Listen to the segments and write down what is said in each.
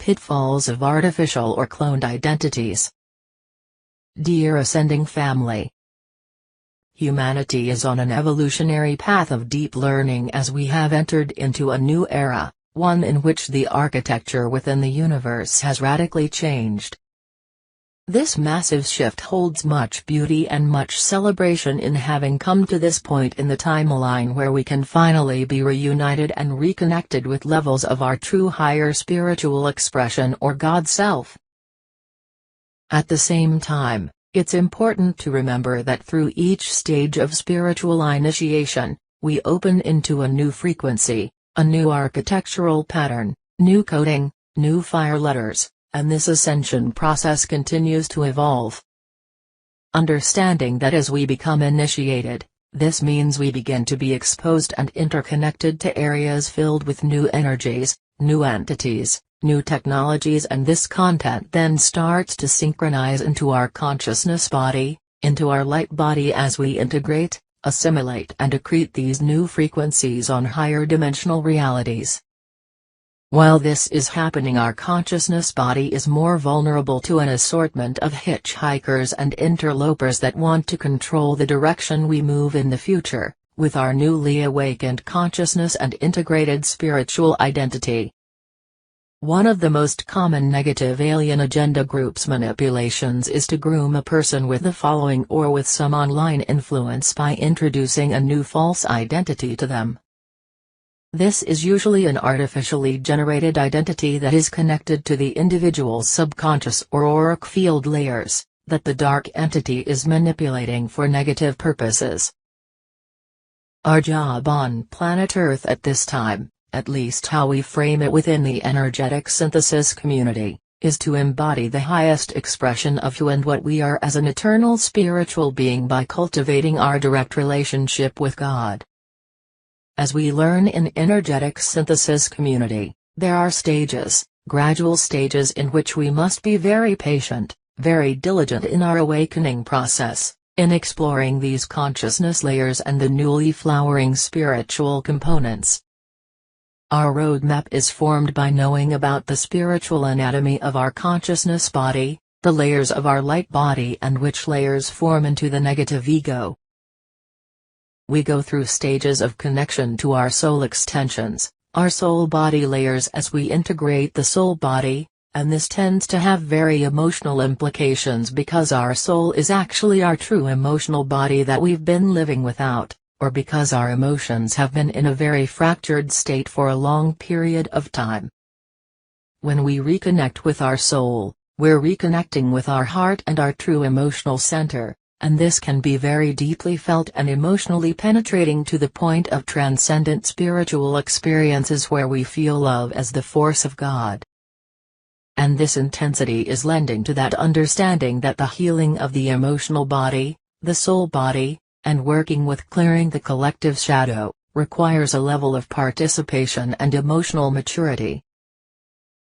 Pitfalls of artificial or cloned identities. Dear Ascending Family, humanity is on an evolutionary path of deep learning as we have entered into a new era, one in which the architecture within the universe has radically changed. This massive shift holds much beauty and much celebration in having come to this point in the timeline where we can finally be reunited and reconnected with levels of our true higher spiritual expression or God Self. At the same time, it's important to remember that through each stage of spiritual initiation, we open into a new frequency, a new architectural pattern, new coding, new fire letters, and this ascension process continues to evolve. Understanding that as we become initiated, this means we begin to be exposed and interconnected to areas filled with new energies, new entities, new technologies, and this content then starts to synchronize into our consciousness body, into our light body as we integrate, assimilate and accrete these new frequencies on higher dimensional realities. While this is happening, our consciousness body is more vulnerable to an assortment of hitchhikers and interlopers that want to control the direction we move in the future, with our newly awakened consciousness and integrated spiritual identity. One of the most common negative alien agenda groups' manipulations is to groom a person with the following or with some online influence by introducing a new false identity to them. This is usually an artificially generated identity that is connected to the individual's subconscious or auric field layers, that the dark entity is manipulating for negative purposes. Our job on planet Earth at this time, at least how we frame it within the energetic synthesis community, is to embody the highest expression of who and what we are as an eternal spiritual being by cultivating our direct relationship with God. As we learn in energetic synthesis community, there are stages, gradual stages in which we must be very patient, very diligent in our awakening process, in exploring these consciousness layers and the newly flowering spiritual components. Our roadmap is formed by knowing about the spiritual anatomy of our consciousness body, the layers of our light body and which layers form into the negative ego. We go through stages of connection to our soul extensions, our soul body layers as we integrate the soul body, and this tends to have very emotional implications because our soul is actually our true emotional body that we've been living without, or because our emotions have been in a very fractured state for a long period of time. When we reconnect with our soul, we're reconnecting with our heart and our true emotional center, and this can be very deeply felt and emotionally penetrating to the point of transcendent spiritual experiences where we feel love as the force of God. And this intensity is lending to that understanding that the healing of the emotional body, the soul body, and working with clearing the collective shadow, requires a level of participation and emotional maturity.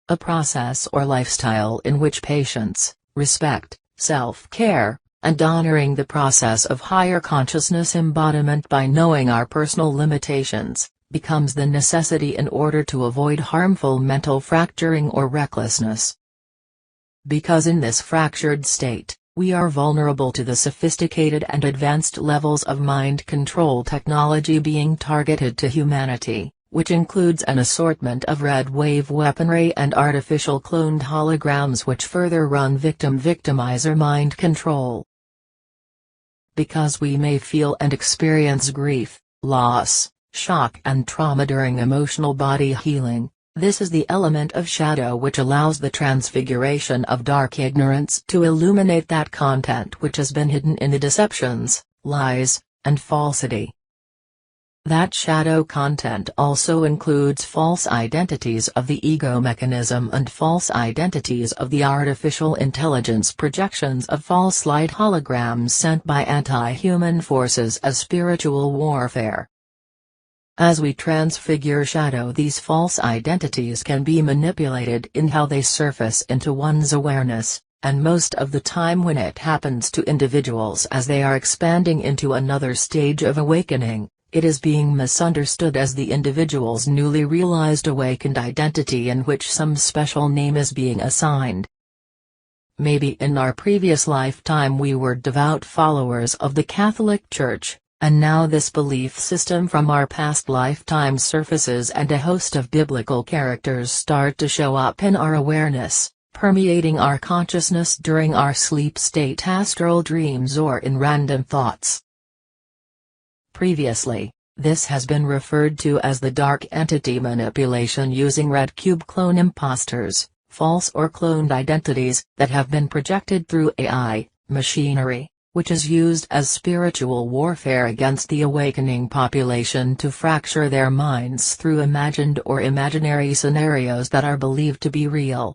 A process or lifestyle in which patience, respect, self-care, and honoring the process of higher consciousness embodiment by knowing our personal limitations, becomes the necessity in order to avoid harmful mental fracturing or recklessness. Because in this fractured state, we are vulnerable to the sophisticated and advanced levels of mind control technology being targeted to humanity, which includes an assortment of red wave weaponry and artificial cloned holograms which further run victim-victimizer mind control. Because we may feel and experience grief, loss, shock and trauma during emotional body healing, this is the element of shadow which allows the transfiguration of dark ignorance to illuminate that content which has been hidden in the deceptions, lies, and falsity. That shadow content also includes false identities of the ego mechanism and false identities of the artificial intelligence projections of false light holograms sent by anti-human forces as spiritual warfare. As we transfigure shadow, these false identities can be manipulated in how they surface into one's awareness, and most of the time when it happens to individuals as they are expanding into another stage of awakening, it is being misunderstood as the individual's newly realized awakened identity in which some special name is being assigned. Maybe in our previous lifetime we were devout followers of the Catholic Church, and now this belief system from our past lifetime surfaces and a host of biblical characters start to show up in our awareness, permeating our consciousness during our sleep state, astral dreams, or in random thoughts. Previously, this has been referred to as the dark entity manipulation using red cube clone imposters, false or cloned identities that have been projected through AI, machinery, which is used as spiritual warfare against the awakening population to fracture their minds through imagined or imaginary scenarios that are believed to be real.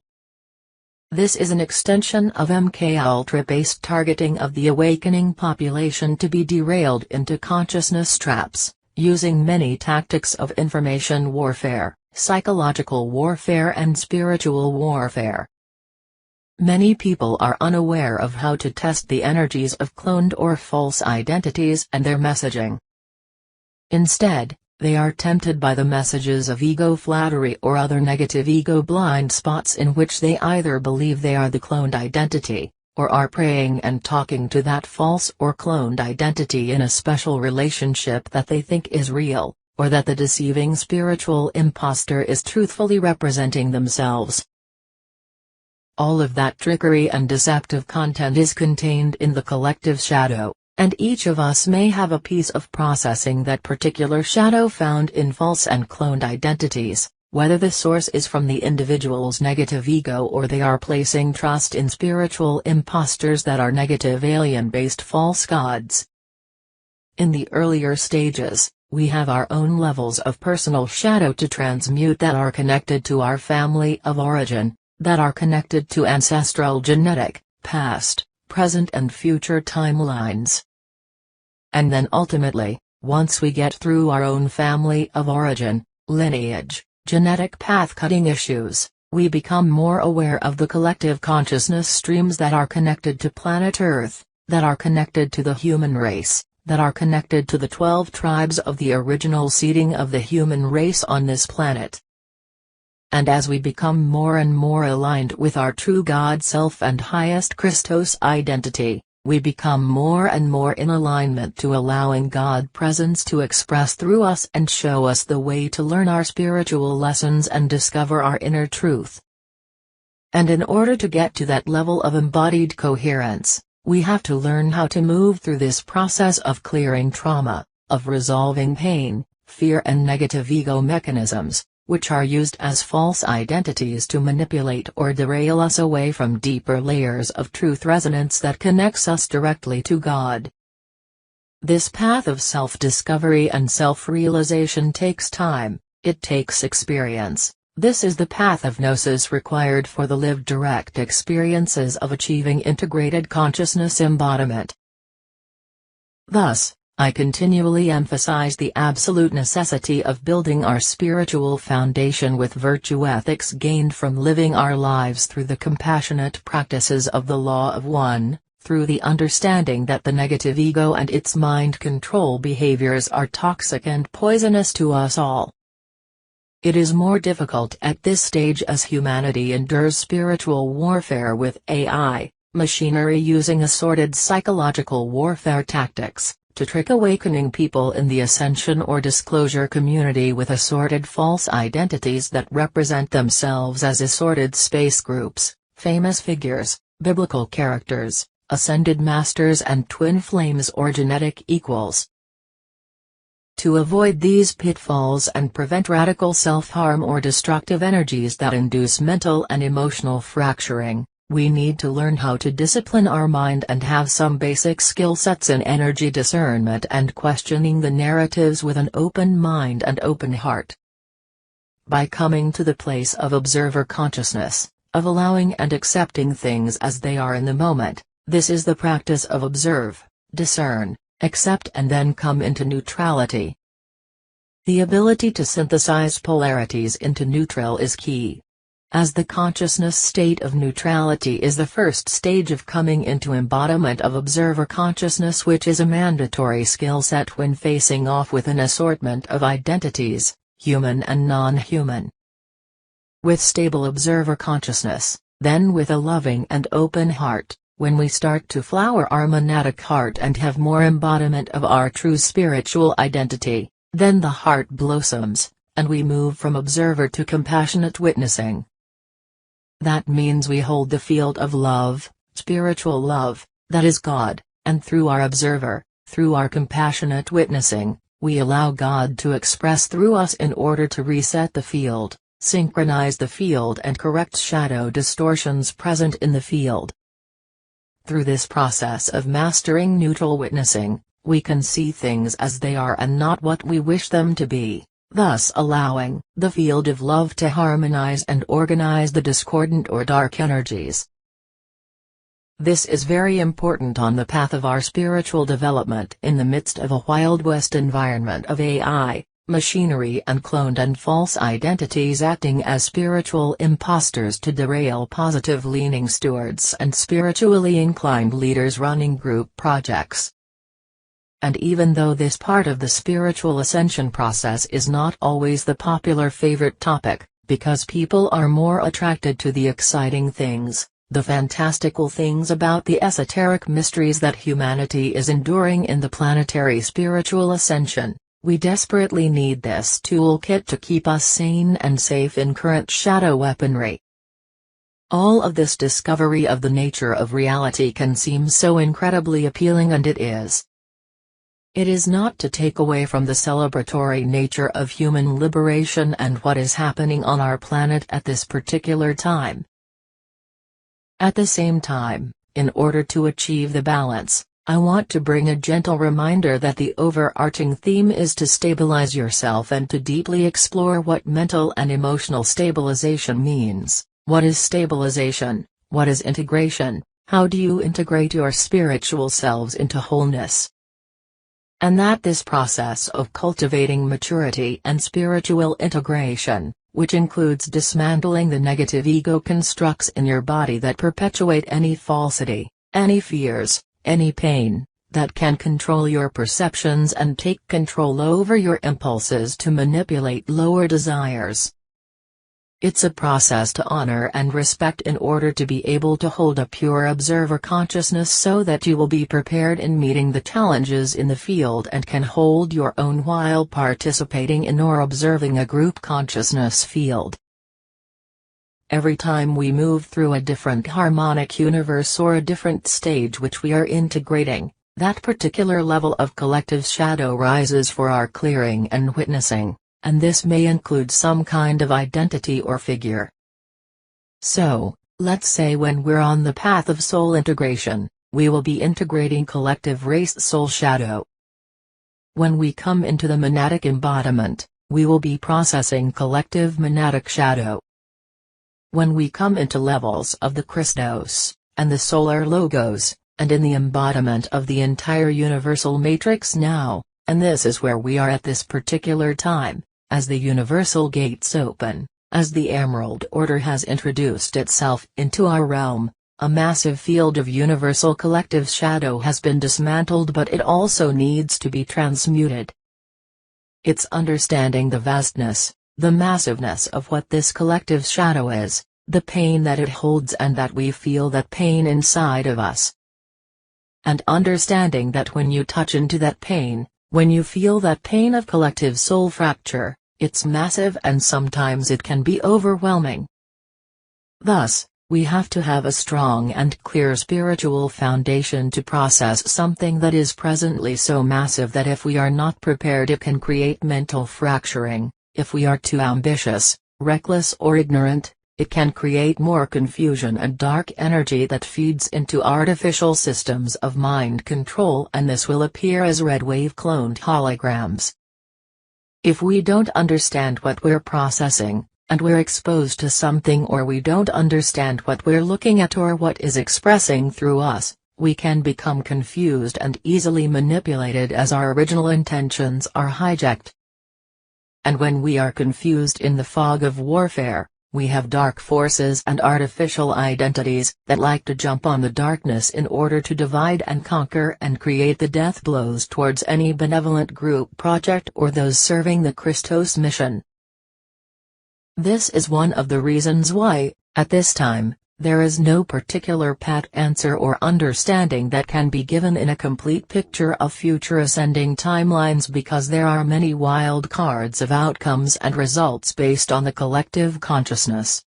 This is an extension of MK-Ultra-based targeting of the awakening population to be derailed into consciousness traps, using many tactics of information warfare, psychological warfare and spiritual warfare. Many people are unaware of how to test the energies of cloned or false identities and their messaging. Instead, they are tempted by the messages of ego flattery or other negative ego blind spots in which they either believe they are the cloned identity, or are praying and talking to that false or cloned identity in a special relationship that they think is real, or that the deceiving spiritual imposter is truthfully representing themselves. All of that trickery and deceptive content is contained in the collective shadow, and each of us may have a piece of processing that particular shadow found in false and cloned identities, whether the source is from the individual's negative ego or they are placing trust in spiritual imposters that are negative alien-based false gods. In the earlier stages, we have our own levels of personal shadow to transmute that are connected to our family of origin, that are connected to ancestral genetic, past, present and future timelines. And then ultimately, once we get through our own family of origin, lineage, genetic path-cutting issues, we become more aware of the collective consciousness streams that are connected to planet Earth, that are connected to the human race, that are connected to the 12 tribes of the original seeding of the human race on this planet. And as we become more and more aligned with our true God self and highest Christos identity, we become more and more in alignment to allowing God presence to express through us and show us the way to learn our spiritual lessons and discover our inner truth. And in order to get to that level of embodied coherence, we have to learn how to move through this process of clearing trauma, of resolving pain, fear and negative ego mechanisms, which are used as false identities to manipulate or derail us away from deeper layers of truth resonance that connects us directly to God. This path of self-discovery and self-realization takes time, it takes experience. This is the path of gnosis required for the lived direct experiences of achieving integrated consciousness embodiment. Thus, I continually emphasize the absolute necessity of building our spiritual foundation with virtue ethics gained from living our lives through the compassionate practices of the law of one, through the understanding that the negative ego and its mind control behaviors are toxic and poisonous to us all. It is more difficult at this stage as humanity endures spiritual warfare with AI, machinery using assorted psychological warfare tactics, to trick awakening people in the ascension or disclosure community with assorted false identities that represent themselves as assorted space groups, famous figures, biblical characters, ascended masters and twin flames or genetic equals. To avoid these pitfalls and prevent radical self-harm or destructive energies that induce mental and emotional fracturing, we need to learn how to discipline our mind and have some basic skill sets in energy discernment and questioning the narratives with an open mind and open heart. By coming to the place of observer consciousness, of allowing and accepting things as they are in the moment, this is the practice of observe, discern, accept and then come into neutrality. The ability to synthesize polarities into neutral is key. as the consciousness state of neutrality is the first stage of coming into embodiment of observer consciousness, which is a mandatory skill set when facing off with an assortment of identities, human and non-human. With stable observer consciousness, then with a loving and open heart, when we start to flower our monadic heart and have more embodiment of our true spiritual identity, then the heart blossoms, and we move from observer to compassionate witnessing. That means we hold the field of love, spiritual love, that is God, and through our observer, through our compassionate witnessing, we allow God to express through us in order to reset the field, synchronize the field and correct shadow distortions present in the field. Through this process of mastering neutral witnessing, we can see things as they are and not what we wish them to be, thus allowing the field of love to harmonize and organize the discordant or dark energies. This is very important on the path of our spiritual development in the midst of a Wild West environment of AI, machinery and cloned and false identities acting as spiritual imposters to derail positive-leaning stewards and spiritually inclined leaders running group projects. And even though this part of the spiritual ascension process is not always the popular favorite topic, because people are more attracted to the exciting things, the fantastical things about the esoteric mysteries that humanity is enduring in the planetary spiritual ascension, we desperately need this toolkit to keep us sane and safe in current shadow weaponry. All of this discovery of the nature of reality can seem so incredibly appealing, and it is. It is not to take away from the celebratory nature of human liberation and what is happening on our planet at this particular time. At the same time, in order to achieve the balance, I want to bring a gentle reminder that the overarching theme is to stabilize yourself and to deeply explore what mental and emotional stabilization means. What is stabilization? What is integration? How do you integrate your spiritual selves into wholeness? And that this process of cultivating maturity and spiritual integration, which includes dismantling the negative ego constructs in your body that perpetuate any falsity, any fears, any pain, that can control your perceptions and take control over your impulses to manipulate lower desires. It's a process to honor and respect in order to be able to hold a pure observer consciousness so that you will be prepared in meeting the challenges in the field and can hold your own while participating in or observing a group consciousness field. Every time we move through a different harmonic universe or a different stage which we are integrating, that particular level of collective shadow rises for our clearing and witnessing, and this may include some kind of identity or figure. So, let's say when we're on the path of soul integration, we will be integrating collective race soul shadow. When we come into the monadic embodiment, we will be processing collective monadic shadow. When we come into levels of the Christos, and the solar logos, and in the embodiment of the entire universal matrix now, and this is where we are at this particular time, as the universal gates open, as the Emerald Order has introduced itself into our realm, a massive field of universal collective shadow has been dismantled, but it also needs to be transmuted. It's understanding the vastness, the massiveness of what this collective shadow is, the pain that it holds and that we feel that pain inside of us. And understanding that when you touch into that pain, when you feel that pain of collective soul fracture, it's massive and sometimes it can be overwhelming. Thus, we have to have a strong and clear spiritual foundation to process something that is presently so massive that if we are not prepared it can create mental fracturing. If we are too ambitious, reckless or ignorant, it can create more confusion and dark energy that feeds into artificial systems of mind control, and this will appear as red wave cloned holograms. If we don't understand what we're processing, and we're exposed to something, or we don't understand what we're looking at or what is expressing through us, we can become confused and easily manipulated as our original intentions are hijacked. And when we are confused in the fog of warfare, We have dark forces and artificial identities that like to jump on the darkness in order to divide and conquer and create the death blows towards any benevolent group project or those serving the Christos mission. This is one of the reasons why, at this time, there is no particular pat answer or understanding that can be given in a complete picture of future ascending timelines, because there are many wild cards of outcomes and results based on the collective consciousness.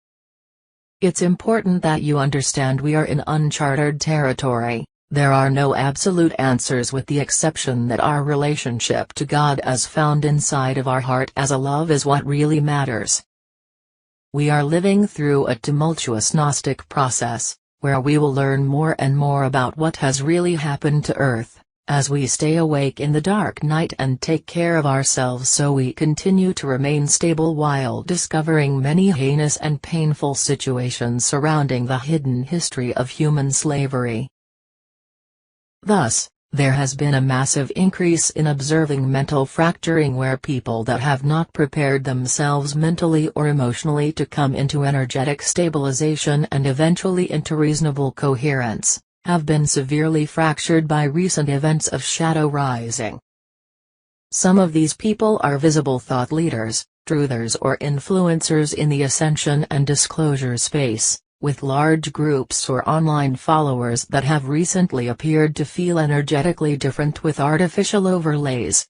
It's important that you understand we are in uncharted territory. There are no absolute answers, with the exception that our relationship to God as found inside of our heart as a love is what really matters. We are living through a tumultuous Gnostic process, where we will learn more and more about what has really happened to Earth, as we stay awake in the dark night and take care of ourselves so we continue to remain stable while discovering many heinous and painful situations surrounding the hidden history of human slavery. Thus, there has been a massive increase in observing mental fracturing, where people that have not prepared themselves mentally or emotionally to come into energetic stabilization and eventually into reasonable coherence, have been severely fractured by recent events of shadow rising. Some of these people are visible thought leaders, truthers or influencers in the ascension and disclosure space, with large groups or online followers that have recently appeared to feel energetically different with artificial overlays.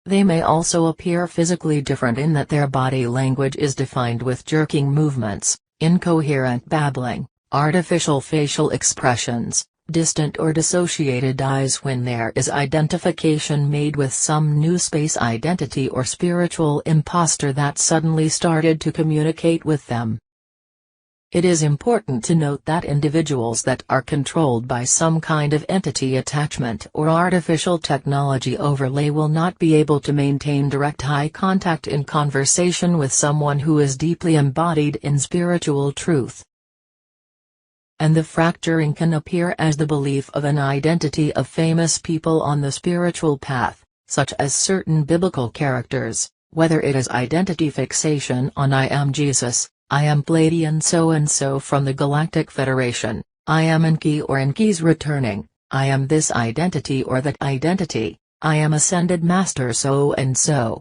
They may also appear physically different in that their body language is defined with jerking movements, incoherent babbling, artificial facial expressions, distant or dissociated eyes when there is identification made with some new space identity or spiritual imposter that suddenly started to communicate with them. It is important to note that individuals that are controlled by some kind of entity attachment or artificial technology overlay will not be able to maintain direct eye contact in conversation with someone who is deeply embodied in spiritual truth. And the fracturing can appear as the belief of an identity of famous people on the spiritual path, such as certain biblical characters, whether it is identity fixation on I am Jesus, I am Palladian so-and-so from the Galactic Federation, I am Enki or Enki's returning, I am this identity or that identity, I am Ascended Master so-and-so.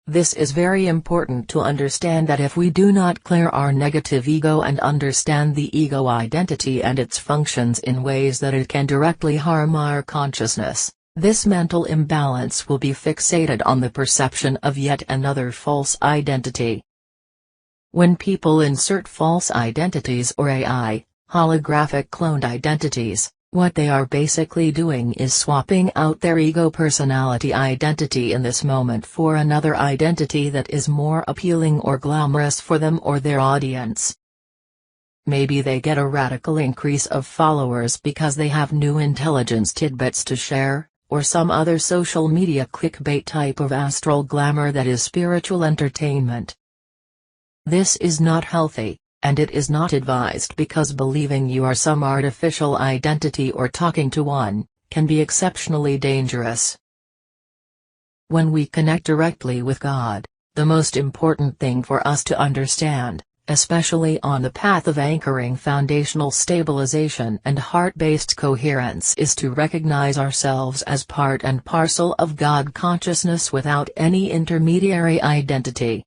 This is very important to understand, that if we do not clear our negative ego and understand the ego identity and its functions in ways that it can directly harm our consciousness, this mental imbalance will be fixated on the perception of yet another false identity. When people insert false identities or AI, holographic cloned identities, what they are basically doing is swapping out their ego personality identity in this moment for another identity that is more appealing or glamorous for them or their audience. Maybe they get a radical increase of followers because they have new intelligence tidbits to share, or some other social media clickbait type of astral glamour that is spiritual entertainment. This is not healthy, and it is not advised, because believing you are some artificial identity or talking to one, can be exceptionally dangerous. When we connect directly with God, the most important thing for us to understand, especially on the path of anchoring foundational stabilization and heart-based coherence, is to recognize ourselves as part and parcel of God consciousness without any intermediary identity.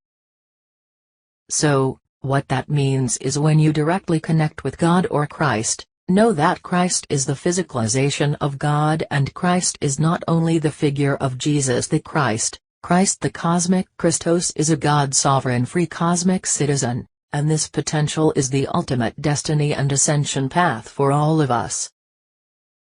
So, what that means is, when you directly connect with God or Christ, know that Christ is the physicalization of God, and Christ is not only the figure of Jesus the Christ. Christ the cosmic Christos is a God-sovereign free cosmic citizen, and this potential is the ultimate destiny and ascension path for all of us.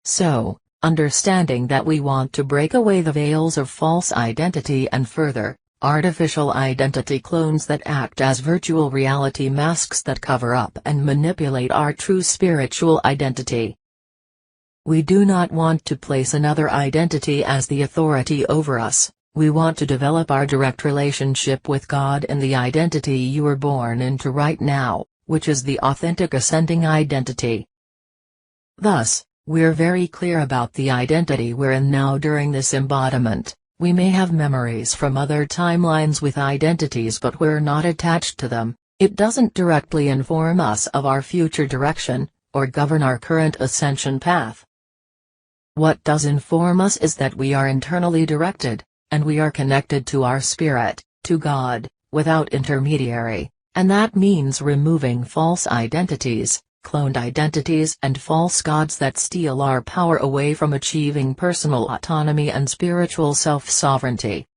So, understanding that we want to break away the veils of false identity and further, artificial identity clones that act as virtual reality masks that cover up and manipulate our true spiritual identity. We do not want to place another identity as the authority over us. We want to develop our direct relationship with God in the identity you were born into right now, which is the authentic ascending identity. Thus, we're very clear about the identity we're in now during this embodiment. We may have memories from other timelines with identities, but we're not attached to them. It doesn't directly inform us of our future direction, or govern our current ascension path. What does inform us is that we are internally directed, and we are connected to our spirit, to God, without intermediary, and that means removing false identities, cloned identities and false gods that steal our power away from achieving personal autonomy and spiritual self-sovereignty.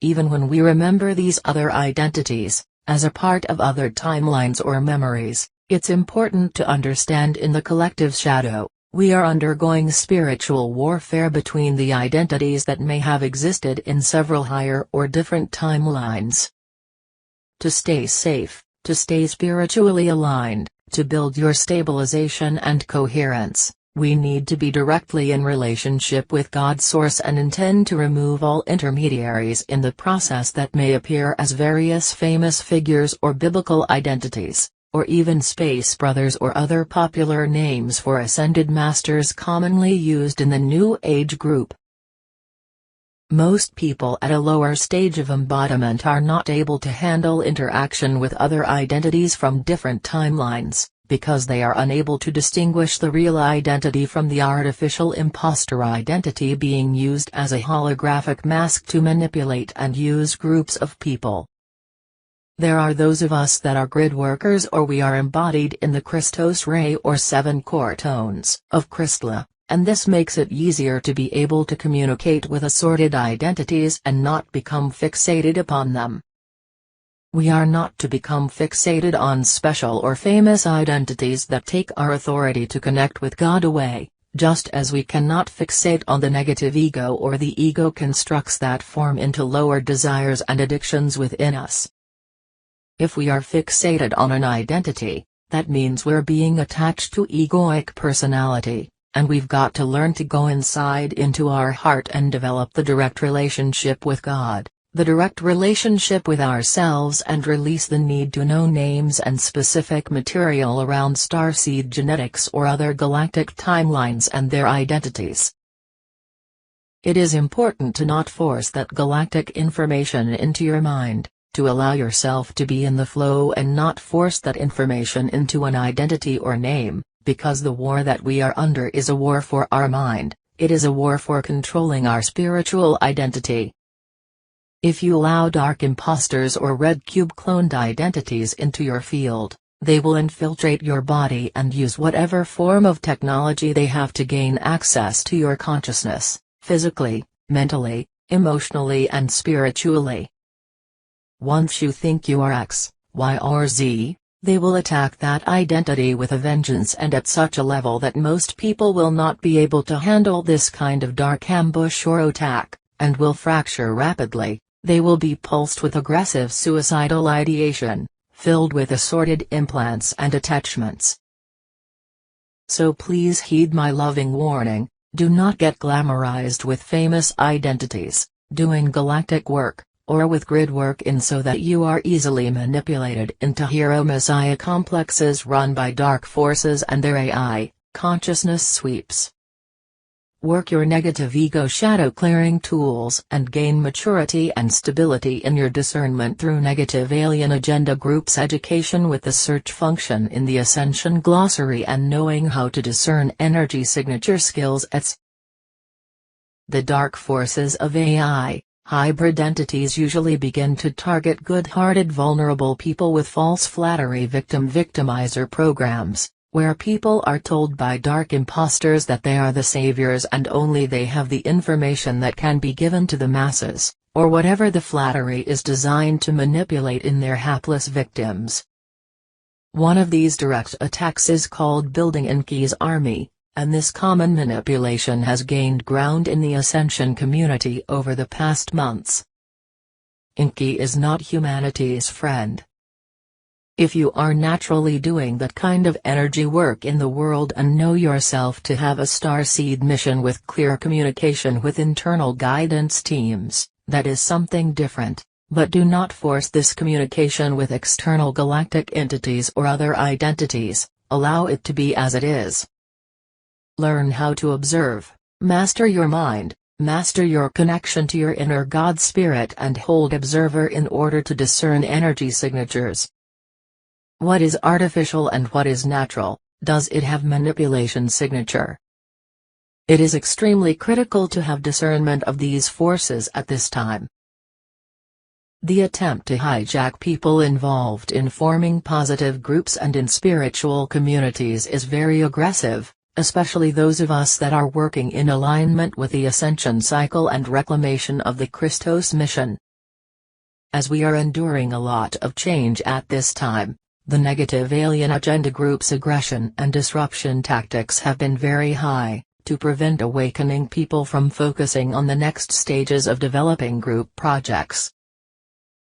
Even when we remember these other identities, as a part of other timelines or memories, it's important to understand in the collective shadow, we are undergoing spiritual warfare between the identities that may have existed in several higher or different timelines. To stay safe, to stay spiritually aligned, to build your stabilization and coherence, we need to be directly in relationship with God's source and intend to remove all intermediaries in the process that may appear as various famous figures or biblical identities, or even space brothers or other popular names for ascended masters commonly used in the New Age group. Most people at a lower stage of embodiment are not able to handle interaction with other identities from different timelines, because they are unable to distinguish the real identity from the artificial imposter identity being used as a holographic mask to manipulate and use groups of people. There are those of us that are grid workers, or we are embodied in the Christos ray or 7 core tones of Christla, and this makes it easier to be able to communicate with assorted identities and not become fixated upon them. We are not to become fixated on special or famous identities that take our authority to connect with God away, just as we cannot fixate on the negative ego or the ego constructs that form into lower desires and addictions within us. If we are fixated on an identity, that means we're being attached to egoic personality, and we've got to learn to go inside into our heart and develop the direct relationship with God, the direct relationship with ourselves, and release the need to know names and specific material around starseed genetics or other galactic timelines and their identities. It is important to not force that galactic information into your mind, to allow yourself to be in the flow and not force that information into an identity or name, because the war that we are under is a war for our mind, it is a war for controlling our spiritual identity. If you allow dark imposters or red cube cloned identities into your field, they will infiltrate your body and use whatever form of technology they have to gain access to your consciousness, physically, mentally, emotionally and spiritually. Once you think you are X, Y or Z, they will attack that identity with a vengeance, and at such a level that most people will not be able to handle this kind of dark ambush or attack, and will fracture rapidly. They will be pulsed with aggressive suicidal ideation, filled with assorted implants and attachments. So please heed my loving warning, do not get glamorized with famous identities, doing galactic work, or with grid work so that you are easily manipulated into hero messiah complexes run by dark forces and their AI, consciousness sweeps. Work your negative ego shadow clearing tools and gain maturity and stability in your discernment through negative alien agenda groups education with the search function in the Ascension glossary and knowing how to discern energy signature skills. The dark forces of AI, hybrid entities usually begin to target good-hearted vulnerable people with false flattery victim-victimizer programs, where people are told by dark imposters that they are the saviors and only they have the information that can be given to the masses, or whatever the flattery is designed to manipulate in their hapless victims. One of these direct attacks is called building Enki's army, and this common manipulation has gained ground in the Ascension community over the past months. Enki is not humanity's friend. If you are naturally doing that kind of energy work in the world and know yourself to have a starseed mission with clear communication with internal guidance teams, that is something different, but do not force this communication with external galactic entities or other identities, allow it to be as it is. Learn how to observe, master your mind, Master your connection to your inner God spirit and hold observer in order to discern energy signatures. What is artificial and what is natural? Does it have manipulation signature? It is extremely critical to have discernment of these forces at this time. The attempt to hijack people involved in forming positive groups and in spiritual communities is very aggressive, especially those of us that are working in alignment with the ascension cycle and reclamation of the Christos mission. As we are enduring a lot of change at this time, the negative alien agenda group's aggression and disruption tactics have been very high, to prevent awakening people from focusing on the next stages of developing group projects.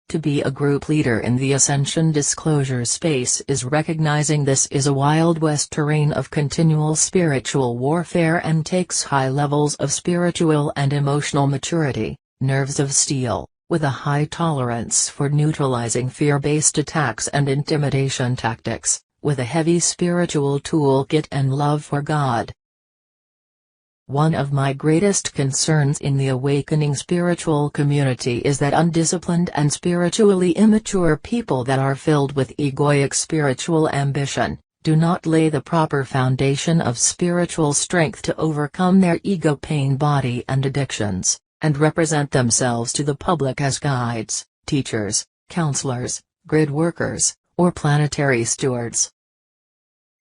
To be a group leader in the ascension disclosure space is recognizing this is a Wild West terrain of continual spiritual warfare and takes high levels of spiritual and emotional maturity, nerves of steel, with a high tolerance for neutralizing fear-based attacks and intimidation tactics, with a heavy spiritual toolkit and love for God. One of my greatest concerns in the awakening spiritual community is that undisciplined and spiritually immature people that are filled with egoic spiritual ambition, do not lay the proper foundation of spiritual strength to overcome their ego pain body and addictions, and represent themselves to the public as guides, teachers, counselors, grid workers, or planetary stewards.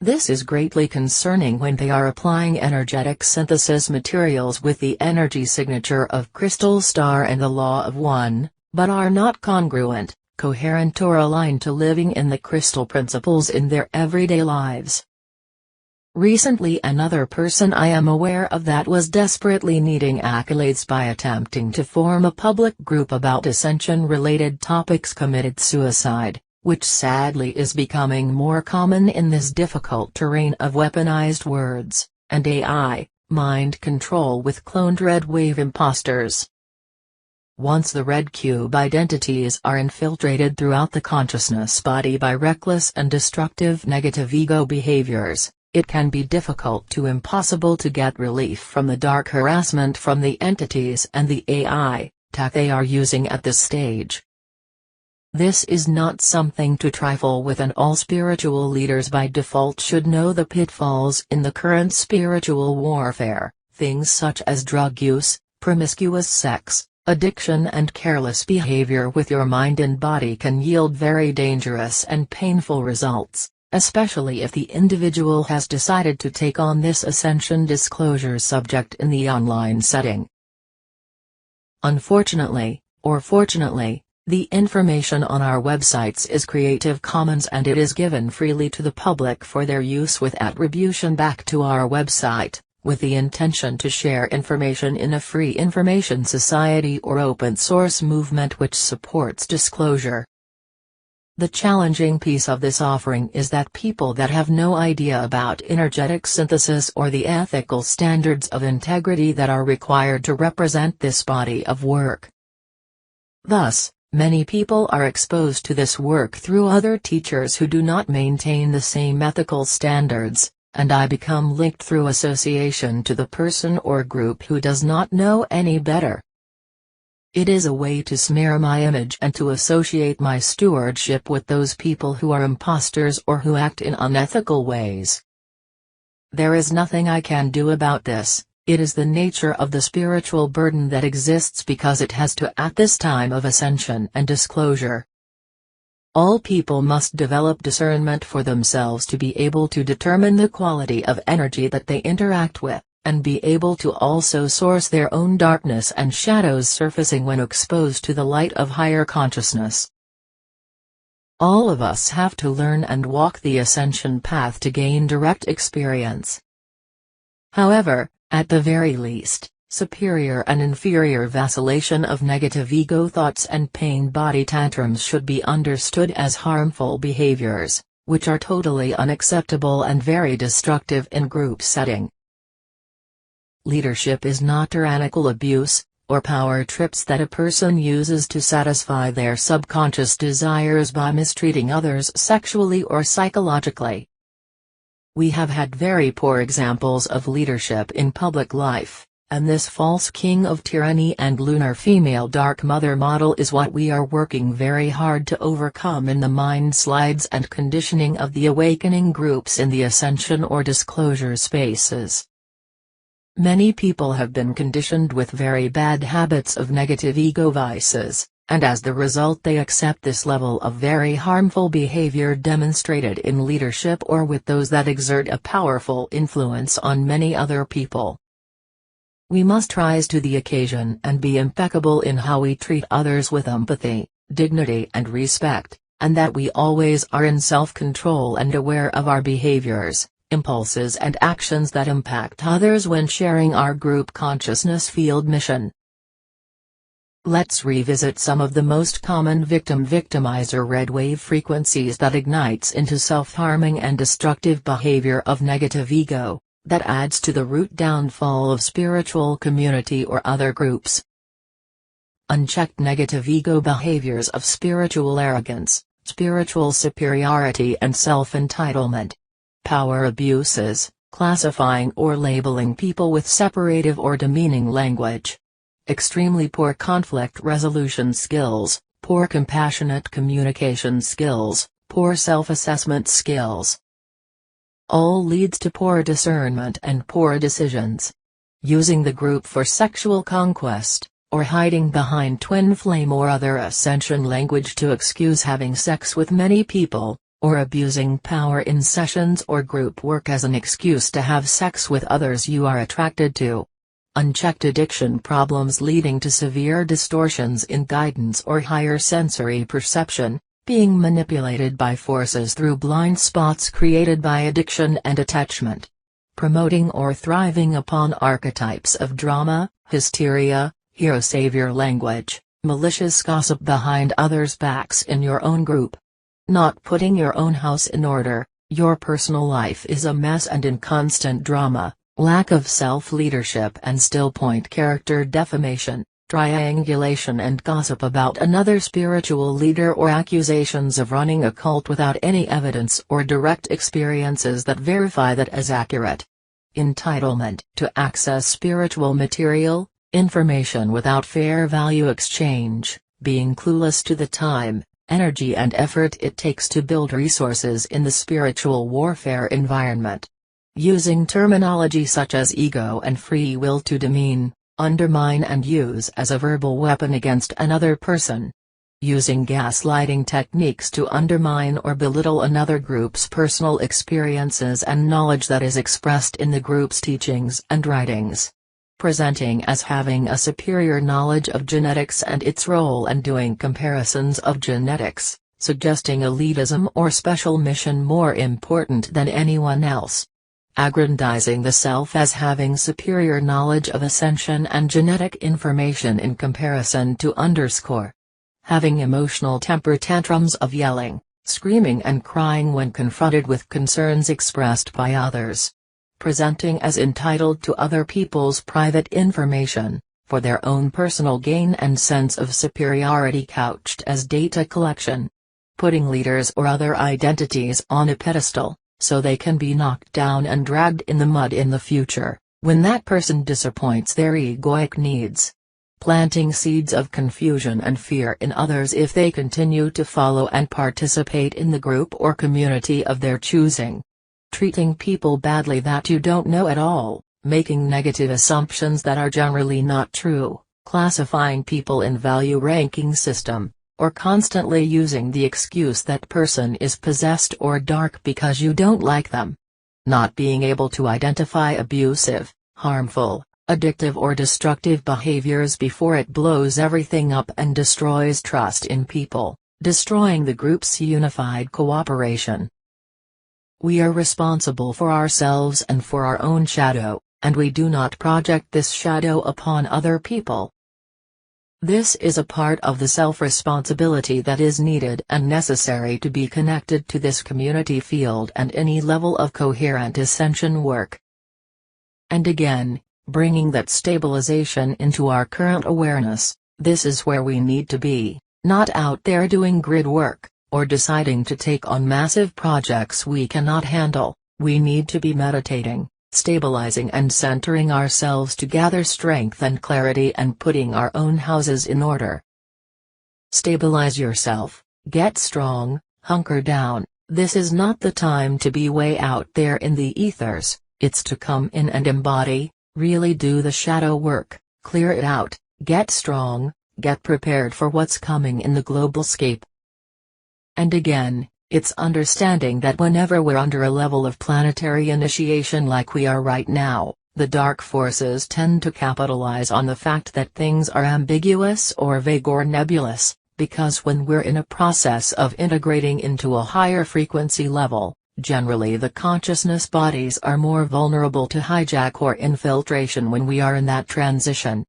This is greatly concerning when they are applying energetic synthesis materials with the energy signature of crystal star and the law of one, but are not congruent, coherent or aligned to living in the crystal principles in their everyday lives. Recently another person I am aware of that was desperately needing accolades by attempting to form a public group about ascension-related topics committed suicide, which sadly is becoming more common in this difficult terrain of weaponized words, and AI, mind control with cloned red wave imposters. Once the red cube identities are infiltrated throughout the consciousness body by reckless and destructive negative ego behaviors, it can be difficult to impossible to get relief from the dark harassment from the entities and the AI, tech they are using at this stage. This is not something to trifle with, and all spiritual leaders by default should know the pitfalls in the current spiritual warfare. Things such as drug use, promiscuous sex, addiction and careless behavior with your mind and body can yield very dangerous and painful results, especially if the individual has decided to take on this ascension disclosure subject in the online setting. Unfortunately, or fortunately, the information on our websites is Creative Commons and it is given freely to the public for their use with attribution back to our website, with the intention to share information in a free information society or open source movement which supports disclosure. The challenging piece of this offering is that people that have no idea about energetic synthesis or the ethical standards of integrity that are required to represent this body of work. Thus, many people are exposed to this work through other teachers who do not maintain the same ethical standards, and I become linked through association to the person or group who does not know any better. It is a way to smear my image and to associate my stewardship with those people who are imposters or who act in unethical ways. There is nothing I can do about this. It is the nature of the spiritual burden that exists because it has to at this time of ascension and disclosure. All people must develop discernment for themselves to be able to determine the quality of energy that they interact with, and be able to also source their own darkness and shadows surfacing when exposed to the light of higher consciousness. All of us have to learn and walk the ascension path to gain direct experience. However, at the very least, superior and inferior vacillation of negative ego thoughts and pain body tantrums should be understood as harmful behaviors, which are totally unacceptable and very destructive in group setting. Leadership is not tyrannical abuse, or power trips that a person uses to satisfy their subconscious desires by mistreating others sexually or psychologically. We have had very poor examples of leadership in public life, And this false king of tyranny and lunar female dark mother model is what we are working very hard to overcome in the mind slides and conditioning of the awakening groups in the ascension or disclosure spaces. Many people have been conditioned with very bad habits of negative ego vices, and as the result they accept this level of very harmful behavior demonstrated in leadership or with those that exert a powerful influence on many other people. We must rise to the occasion and be impeccable in how we treat others with empathy, dignity and respect, and that we always are in self-control and aware of our behaviors, impulses and actions that impact others when sharing our group consciousness field mission. Let's revisit some of the most common victim-victimizer red wave frequencies that ignites into self-harming and destructive behavior of negative ego, that adds to the root downfall of spiritual community or other groups. Unchecked negative ego behaviors of spiritual arrogance, spiritual superiority and self-entitlement. Power abuses, classifying or labeling people with separative or demeaning language. Extremely poor conflict resolution skills, poor compassionate communication skills, poor self-assessment skills. All leads to poor discernment and poor decisions. Using the group for sexual conquest, or hiding behind twin flame or other ascension language to excuse having sex with many people, or abusing power in sessions or group work as an excuse to have sex with others you are attracted to. Unchecked addiction problems leading to severe distortions in guidance or higher sensory perception, being manipulated by forces through blind spots created by addiction and attachment. Promoting or thriving upon archetypes of drama, hysteria, hero-savior language, malicious gossip behind others' backs in your own group. Not putting your own house in order, your personal life is a mess and in constant drama, lack of self-leadership and still-point character defamation, triangulation and gossip about another spiritual leader or accusations of running a cult without any evidence or direct experiences that verify that as accurate. Entitlement to access spiritual material, information without fair value exchange, being clueless to the time, energy and effort it takes to build resources in the spiritual warfare environment. Using terminology such as ego and free will to demean, undermine and use as a verbal weapon against another person. Using gaslighting techniques to undermine or belittle another group's personal experiences and knowledge that is expressed in the group's teachings and writings. Presenting as having a superior knowledge of genetics and its role and doing comparisons of genetics, suggesting elitism or special mission more important than anyone else. Aggrandizing the self as having superior knowledge of ascension and genetic information in comparison to underscore. Having emotional temper tantrums of yelling, screaming and crying when confronted with concerns expressed by others. Presenting as entitled to other people's private information, for their own personal gain and sense of superiority couched as data collection. Putting leaders or other identities on a pedestal, so they can be knocked down and dragged in the mud in the future, when that person disappoints their egoic needs. Planting seeds of confusion and fear in others if they continue to follow and participate in the group or community of their choosing. Treating people badly that you don't know at all, making negative assumptions that are generally not true, classifying people in value ranking system, or constantly using the excuse that person is possessed or dark because you don't like them. Not being able to identify abusive, harmful, addictive or destructive behaviors before it blows everything up and destroys trust in people, destroying the group's unified cooperation. We are responsible for ourselves and for our own shadow, and we do not project this shadow upon other people. This is a part of the self-responsibility that is needed and necessary to be connected to this community field and any level of coherent ascension work. And again, bringing that stabilization into our current awareness, this is where we need to be, not out there doing grid work, or deciding to take on massive projects we cannot handle. We need to be meditating, stabilizing and centering ourselves to gather strength and clarity and putting our own houses in order. Stabilize yourself, get strong, hunker down. This is not the time to be way out there in the ethers, it's to come in and embody, really do the shadow work, clear it out, get strong, get prepared for what's coming in the global scape. And again, it's understanding that whenever we're under a level of planetary initiation like we are right now, the dark forces tend to capitalize on the fact that things are ambiguous or vague or nebulous, because when we're in a process of integrating into a higher frequency level, generally the consciousness bodies are more vulnerable to hijack or infiltration when we are in that transition.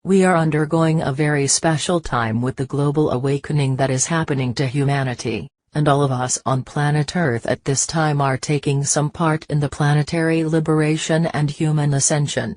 We are undergoing a very special time with the global awakening that is happening to humanity, and all of us on planet Earth at this time are taking some part in the planetary liberation and human ascension.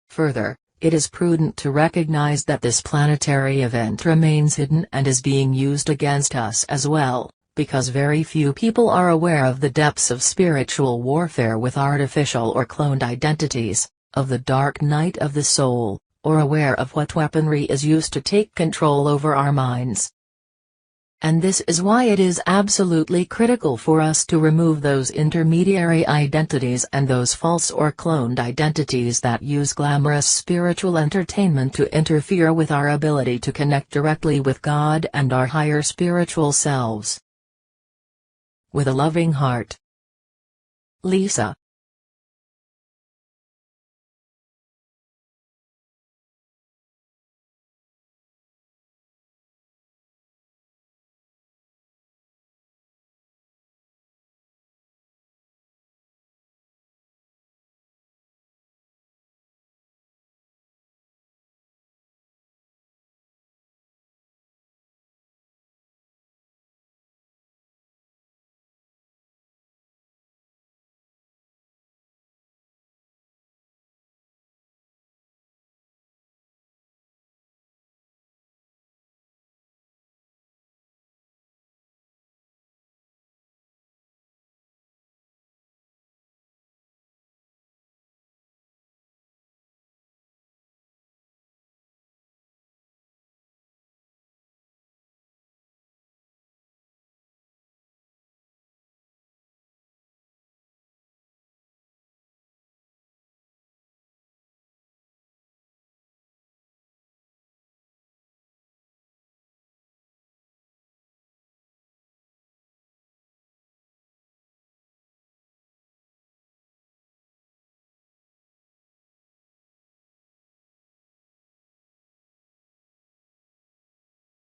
Further, it is prudent to recognize that this planetary event remains hidden and is being used against us as well, because very few people are aware of the depths of spiritual warfare with artificial or cloned identities, of the dark night of the soul, or aware of what weaponry is used to take control over our minds. And this is why it is absolutely critical for us to remove those intermediary identities and those false or cloned identities that use glamorous spiritual entertainment to interfere with our ability to connect directly with God and our higher spiritual selves. With a loving heart, Lisa.